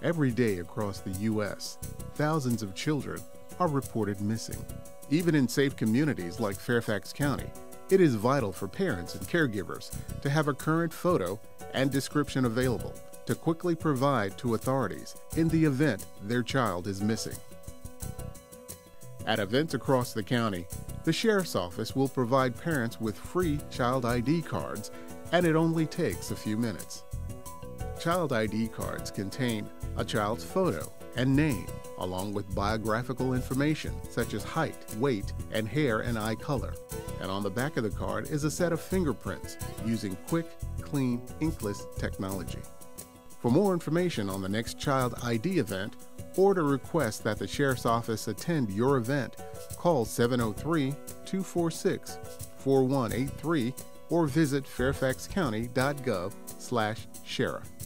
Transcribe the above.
Every day across the U.S., thousands of children are reported missing. Even in safe communities like Fairfax County, it is vital for parents and caregivers to have a current photo and description available to quickly provide to authorities in the event their child is missing. At events across the county, the Sheriff's Office will provide parents with free child ID cards, and it only takes a few minutes. Child ID cards contain a child's photo and name, along with biographical information such as height, weight, and hair and eye color. And on the back of the card is a set of fingerprints using quick, clean, inkless technology. For more information on the next Child ID event, or to request that the Sheriff's Office attend your event, call 703-246-4183 or visit fairfaxcounty.gov/sheriff.